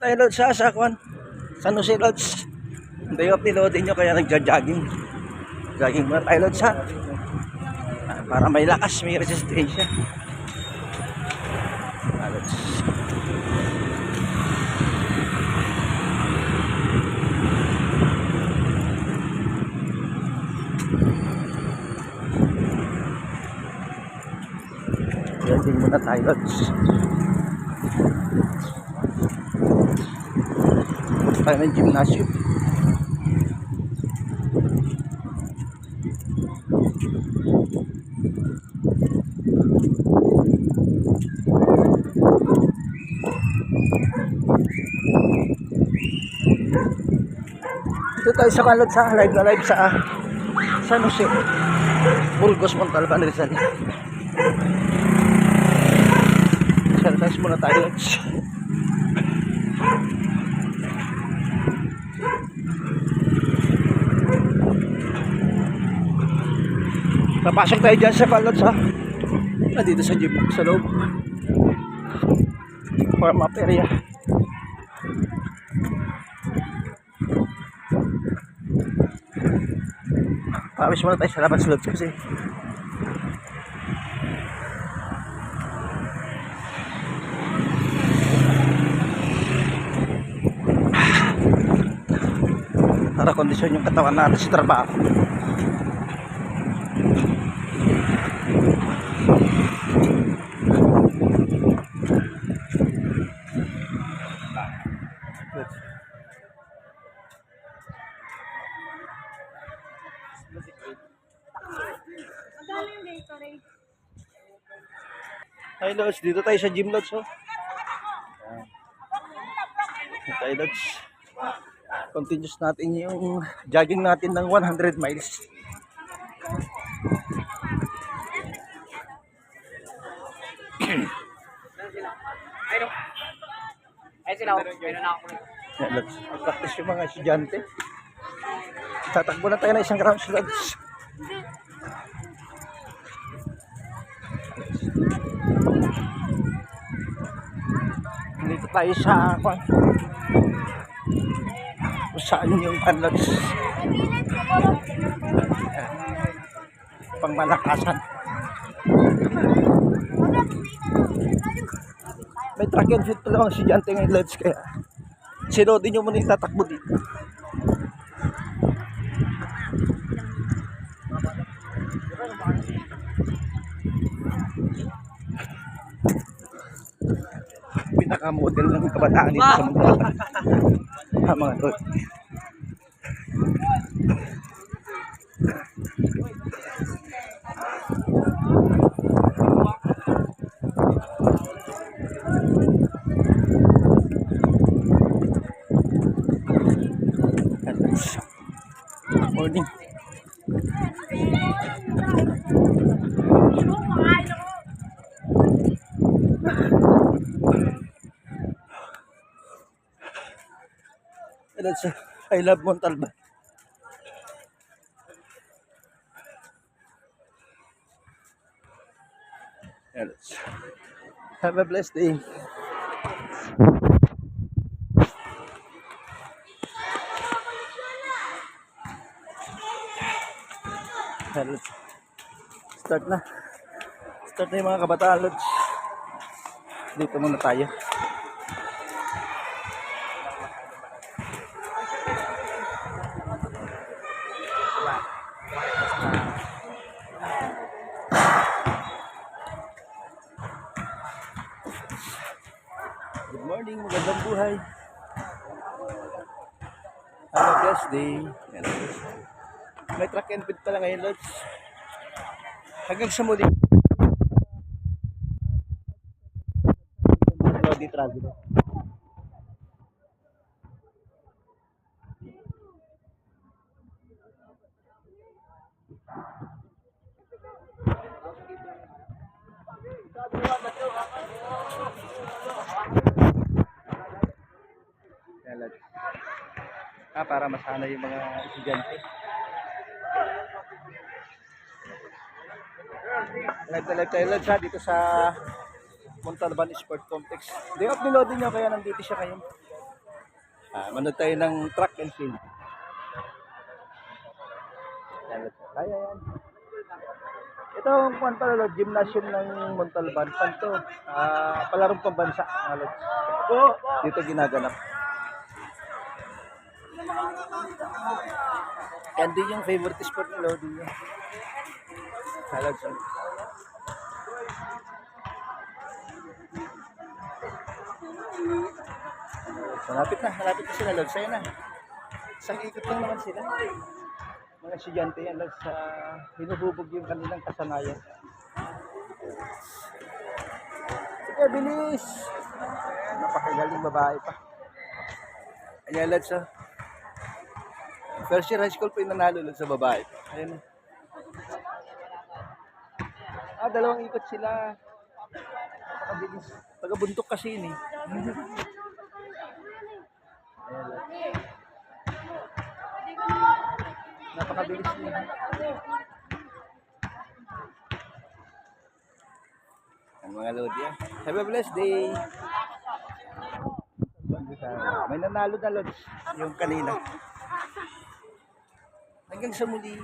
Tayo load sa Kwan. San Jose Lodge. Day off niloadin nyo kaya nagja-jogging. Jogging muna tayo load para may lakas, may resistensya. Loads. Jogging muna tayo loads. Tayo ng gymnasium. Dito tayo sa kalot sa live na live sa San Jose Burgos, Montalban, Rizal. Exercise muna tayo. Napasok tayo dyan sa kalot dito sa gym, sa loob warm up area. Pawis muna tayo sa labas loob kasi para kondisyon yung katawan natin sa trabaho. Hi Lods, dito tayo sa gym Lods. Tayo Lods. Continuous natin yung jogging natin ng 100 miles. Ay sila, na ako. Lods, practice yung mga estudyante. Tatakbo na tayo na isang rounds Lods. Dito tayo sa kung saan yung Lods, pang malakasan. May track and field pala ang estudyante ngayon Lods, kaya sinodin nyo muna yung tatakbo dito. Pinaka-model ng kabataan dito sa mundo. Mga tol. Morning. I love Montalban. Have a blessed day. Start na yung mga kabataan Lods. Dito muna tayo. Good morning, magandang buhay. Have a blessed day. May track and field pala ngayon Lods. Hanggang sa muli. Lodi Travel. Para masana yung mga estudyante. Live tayo dito sa Montalban Sport Complex. Day off niloadin nyo kaya nandito siya kayo. Manood tayo ng track and field. Kaya yan. Ito ang kuwan pala, Lord, gymnasium ng Montalban. Pan to, palarong pambansa, mga Lord. Dito ginaganap. Yan din yung favorite sport ni Lord. Salad. Malapit na sila, Lord. Sa'yo na. Isang ikot lang naman sila. Mga estudyante yan, Lord, sa hinuhubog yung kanilang kasanayan. Sige, bilis! Napakagaling babae pa. Ayan, Lord, sa first year high school pa yung nanalo, Lord, sa babae. Ayan. Dalawang ikot sila. Napakabilis. Tagabuntok kasi yun eh. Ayan, Lord. Napakabilis niya. Ang mga Lodi, have a blessed day. May nanalo na, Lods, yung kanina. Hanggang sa muli.